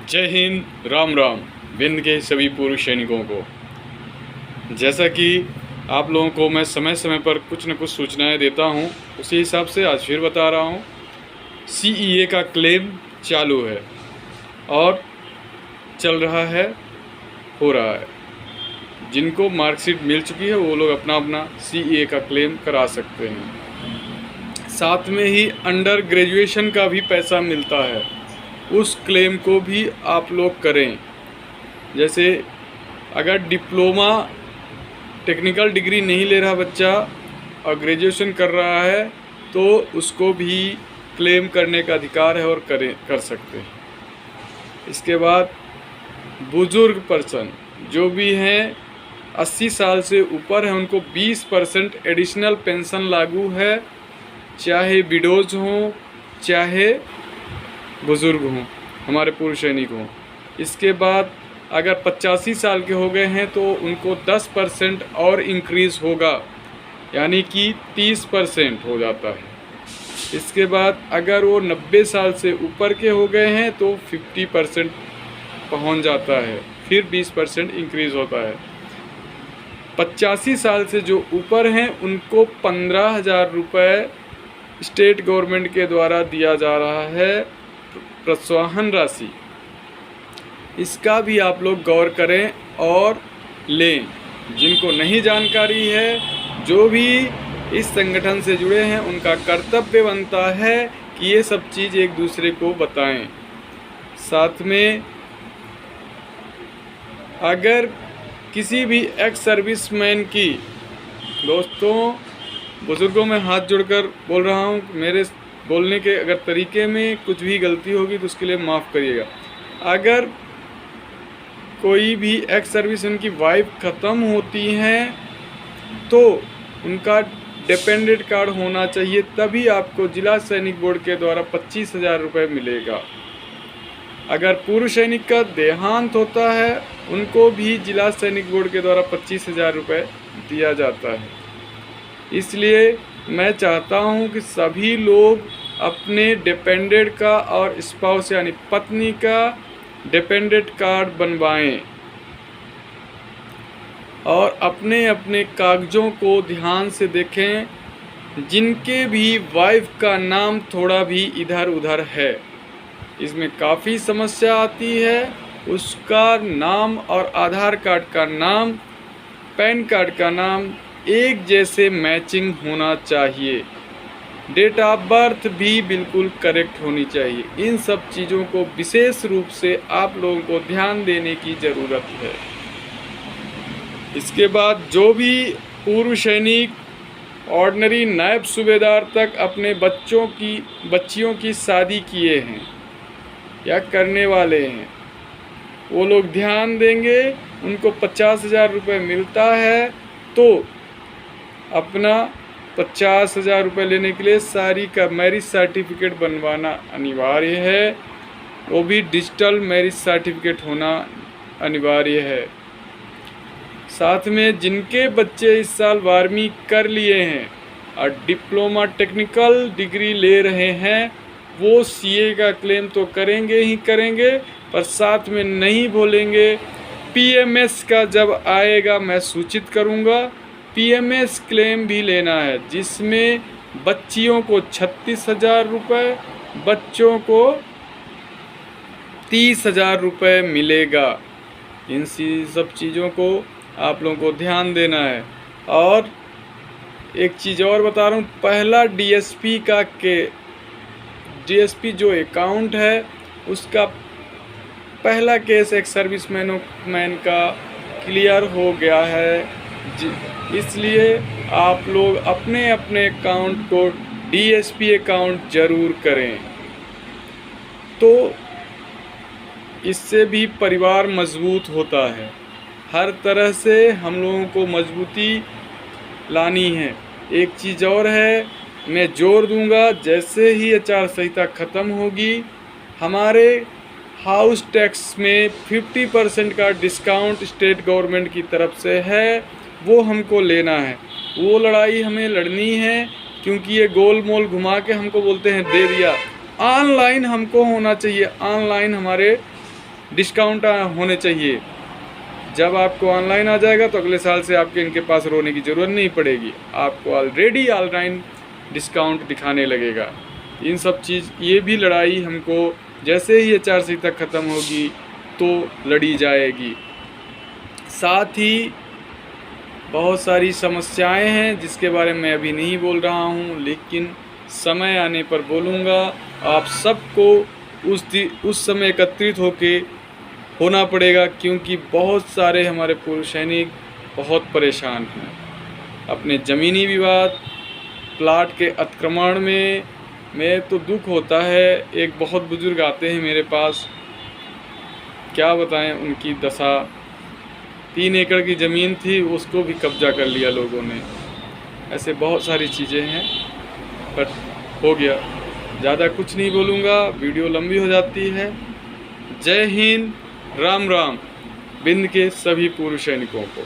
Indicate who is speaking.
Speaker 1: जय हिंद, राम राम। विंध्य के सभी पूर्व सैनिकों को, जैसा कि आप लोगों को मैं समय समय पर कुछ न कुछ सूचनाएं देता हूं, उसी हिसाब से आज फिर बता रहा हूं। सीईए का क्लेम चालू है और चल रहा है, हो रहा है। जिनको मार्कशीट मिल चुकी है वो लोग अपना अपना सीईए का क्लेम करा सकते हैं। साथ में ही अंडर ग्रेजुएशन का भी पैसा मिलता है, उस क्लेम को भी आप लोग करें। जैसे अगर डिप्लोमा टेक्निकल डिग्री नहीं ले रहा बच्चा और ग्रेजुएशन कर रहा है तो उसको भी क्लेम करने का अधिकार है और कर सकते हैं। इसके बाद बुजुर्ग पर्सन जो भी हैं 80 साल से ऊपर है उनको 20% एडिशनल पेंशन लागू है, चाहे विडोज हों चाहे बुज़ुर्ग हों, हमारे पूर्व सैनिक हों। इसके बाद अगर 85 साल के हो गए हैं तो उनको 10% और इंक्रीज़ होगा, यानी कि 30% हो जाता है। इसके बाद अगर वो 90 साल से ऊपर के हो गए हैं तो 50% पहुंच जाता है, फिर 20% इंक्रीज़ होता है। 85 साल से जो ऊपर हैं उनको 15,000 रुपये स्टेट गवर्नमेंट के द्वारा दिया जा रहा है, प्रोत्साहन राशि। इसका भी आप लोग गौर करें और लें। जिनको नहीं जानकारी है, जो भी इस संगठन से जुड़े हैं, उनका कर्तव्य बनता है कि ये सब चीज़ एक दूसरे को बताएं। साथ में अगर किसी भी एक्स सर्विसमैन की, दोस्तों बुज़ुर्गों में हाथ जोड़कर बोल रहा हूँ, मेरे बोलने के अगर तरीके में कुछ भी गलती होगी तो उसके लिए माफ़ करिएगा। अगर कोई भी एक्स सर्विस उनकी वाइफ ख़त्म होती हैं तो उनका डिपेंडेंट कार्ड होना चाहिए, तभी आपको जिला सैनिक बोर्ड के द्वारा 25,000 रुपये मिलेगा। अगर पूर्व सैनिक का देहांत होता है उनको भी जिला सैनिक बोर्ड के द्वारा 25,000 रुपये दिया जाता है। इसलिए मैं चाहता हूं कि सभी लोग अपने डिपेंडेंट का और स्पाउस यानी पत्नी का डिपेंडेंट कार्ड बनवाएं और अपने अपने कागज़ों को ध्यान से देखें। जिनके भी वाइफ का नाम थोड़ा भी इधर उधर है, इसमें काफ़ी समस्या आती है। उसका नाम और आधार कार्ड का नाम, पैन कार्ड का नाम एक जैसे मैचिंग होना चाहिए। डेट ऑफ बर्थ भी बिल्कुल करेक्ट होनी चाहिए। इन सब चीज़ों को विशेष रूप से आप लोगों को ध्यान देने की ज़रूरत है। इसके बाद जो भी पूर्व सैनिक ऑर्डिनरी नायब सूबेदार तक अपने बच्चियों की शादी किए हैं या करने वाले हैं, वो लोग ध्यान देंगे। उनको 50,000 रुपये मिलता है तो अपना 50,000 रुपये लेने के लिए सारी का मैरिज सर्टिफिकेट बनवाना अनिवार्य है, वो भी डिजिटल मैरिज सर्टिफिकेट होना अनिवार्य है। साथ में जिनके बच्चे इस साल 12वीं कर लिए हैं और डिप्लोमा टेक्निकल डिग्री ले रहे हैं, वो सीए का क्लेम तो करेंगे ही करेंगे, पर साथ में नहीं भूलेंगे पीएमएस का जब आएगा मैं सूचित करूंगा। पीएमएस क्लेम भी लेना है, जिसमें बच्चियों को 36,000 रुपये, बच्चों को 30,000 रुपये मिलेगा। इन सब चीज़ों को आप लोगों को ध्यान देना है। और एक चीज़ और बता रहा हूँ, पहला डीएसपी जो अकाउंट है उसका पहला केस एक सर्विसमैन का क्लियर हो गया है, इसलिए आप लोग अपने अपने अकाउंट को डीएसपी अकाउंट ज़रूर करें, तो इससे भी परिवार मजबूत होता है। हर तरह से हम लोगों को मजबूती लानी है। एक चीज़ और है, मैं जोर दूंगा, जैसे ही आचार संहिता ख़त्म होगी हमारे हाउस टैक्स में 50% का डिस्काउंट स्टेट गवर्नमेंट की तरफ से है, वो हमको लेना है। वो लड़ाई हमें लड़नी है, क्योंकि ये गोल मोल घुमा के हमको बोलते हैं दे दिया। ऑनलाइन हमको होना चाहिए, ऑनलाइन हमारे डिस्काउंट होने चाहिए। जब आपको ऑनलाइन आ जाएगा तो अगले साल से आपके इनके पास रोने की ज़रूरत नहीं पड़ेगी, आपको ऑलरेडी ऑनलाइन डिस्काउंट दिखाने लगेगा। इन सब चीज़ ये भी लड़ाई हमको जैसे ही आचारसंहिता ख़त्म होगी तो लड़ी जाएगी। साथ ही बहुत सारी समस्याएं हैं जिसके बारे में अभी नहीं बोल रहा हूं, लेकिन समय आने पर बोलूँगा। आप सबको उस समय एकत्रित होके होना पड़ेगा, क्योंकि बहुत सारे हमारे पूर्व सैनिक बहुत परेशान हैं अपने ज़मीनी विवाद, प्लाट के अतिक्रमण में तो दुख होता है। एक बहुत बुजुर्ग आते हैं मेरे पास, क्या बताएं उनकी दशा। 3 एकड़ की ज़मीन थी, उसको भी कब्जा कर लिया लोगों ने। ऐसे बहुत सारी चीज़ें हैं, बट हो गया। ज़्यादा कुछ नहीं बोलूँगा, वीडियो लंबी हो जाती है। जय हिंद, राम राम, विंध्य के सभी पूर्व सैनिकों को।